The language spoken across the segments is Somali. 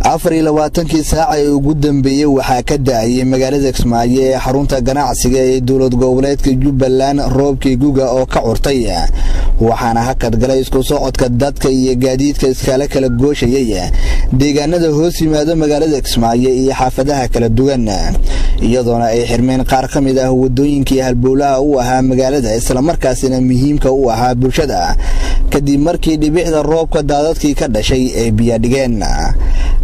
24 saac ee ugu dambeeyay waxaa ka dhacay magaalada Kismaayo ee xarunta ganacsiga ee dawlad goboleedka Jubbaland roobkii guga oo ka curtay waxaana hakad galay isku socodka dadka iyo gaadiidka iskala kala gooshayay deegaanada hoos yimaada magaalada Kismaayo iyo xaafadaha kala duwan iyadoona ay xirmeen qaar ka mid ah wadooyinkii halbowlaha u ahaa magaalada isla markaasina muhiimka u ahaa bulshada kadib markii dhibicda roobka daadadkii ka dhashay ay biyo dhigeen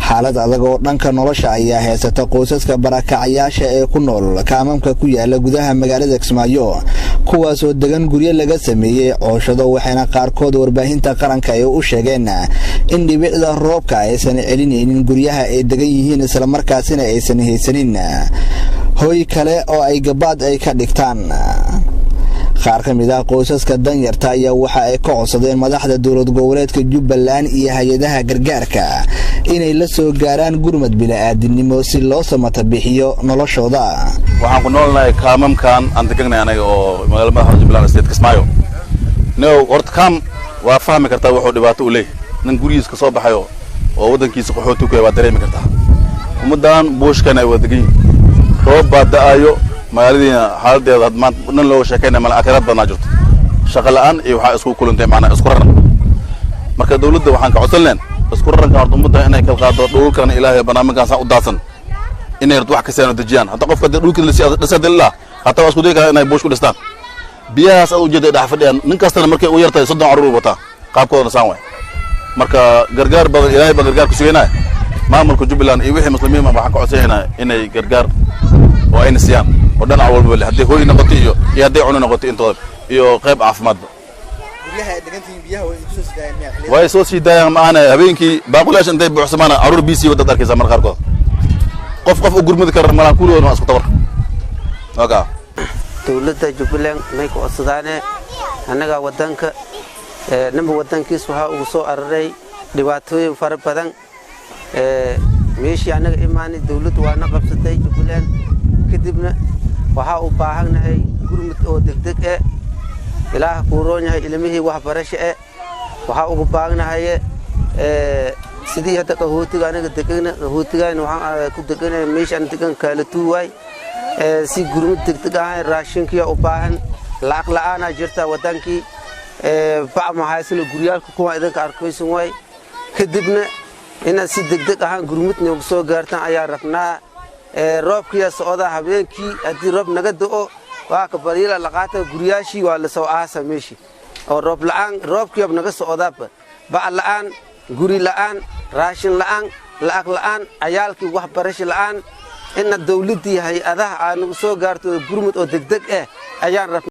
xaalad adag oo dhanka nolosha ayaa heysata qoysaska barakacayaasha ee ku nool kaamamka ku yaala gudaha magaalada Kismaayo kuwaas oo degan guryo laga sameeyay cooshado waxayna qaarkood warbaahinta qaranka ay u sheegeen in dhibicda roobka aysan celinaynin guryaha ay degan yihiin isla markaasina aysan haysanin hoy kale oo ay gabaad ay ka dhigtaan qaar ka mid ah qoysaska danyarta ayaa waxa ay ka codsadeen madaxda dawlad goboleedka Jubbaland iyo hay'adaha gargaarka inay la soo gaaraan gurmad bilaadanimo si loo samata bixiyo noloshooda waxaan ku noolnahay kaamamkan aan deganay anaga oo magaalada madaxda Jubbaland state Kismaayo horta kaam waa fahmi kartaa wuxuu dhibaato u leeyahay nin gurigiisa ka soo baxayo oo wadankiisa qaxooti ku yahay dareemi kartaa ummadan buushkan ay wadagay roob baa da'ayo magaaladiina xaaladeeda maanta loo sheekayna mal akhrad badna jirto shaqo la'aan iyo waxa isku kulantay macna isku raran marka dawladda waxaan ka codsanleen isku raranka horta ummadda inay kala qaado dhulkan ilaahay barnaamijkaas u daadsan inay wax ka soo dejiyaan hadda qofka dhulka la dhisadilla hatta waa isku day inay buush ku dhistaan biyahaas u jeeday dhax fadhiyaan nin kastana markay u yartay 3 carruur wata qaabkooda saan way marka gargaar badan ilaahay ba gargaar ku sugeenay maamulka Jubbaland iyo wixii muslimiin waxaan ka codsanayna inay gargaar oo ay nasiyaan ودنا أول بولي هدي هو ينقطيه يهدي عنو نقطي انتظر يو قيب عفماد واي سوسي دايما معنا هبينكي باقولاش انتي بحسمانا عرور بيسي وددار كيسا من غاركو قف أقول مذكر ملان كله ونواسكو طور اوكا دولة جبلان ميكو أصداني أنك ودنك نمو ودنكي سوها وصو أرري لباتوي وفرق بدن ميشي أنك إيماني دولة وانا قبصتي جبلان كدبنا waxaa u baahanahay gurmad oo degdeg ah ilaaha ku roon yahay ilmihii wax barasho ah waxaa ugu baahanahay sidii hadda qahootiga anaga qahootigaan waxaan ku deganay meeshan degan kala tuway si gurmad degdeg ah raashinkiya u baahan lacag la'aan jirta wadankii baa ma haysana guryaalka kuwa idanka arkaysan way kadibna in si degdeg ah gurmad noogu soo gaartaan ayaa rabnaa roobkiya socda habeenkii hadii roob naga da'o waa ka bariila la qaata guriyaashi waa la soo aasa meeshi oo roob la'aan roobkiya naga socda ba la'aan guri la'aan raashin la'aan lacag la'aan ayaalkii wax barasho la'aan in dawladii hay'adaha aan soo gaarto gurmad oo degdeg ah ayaan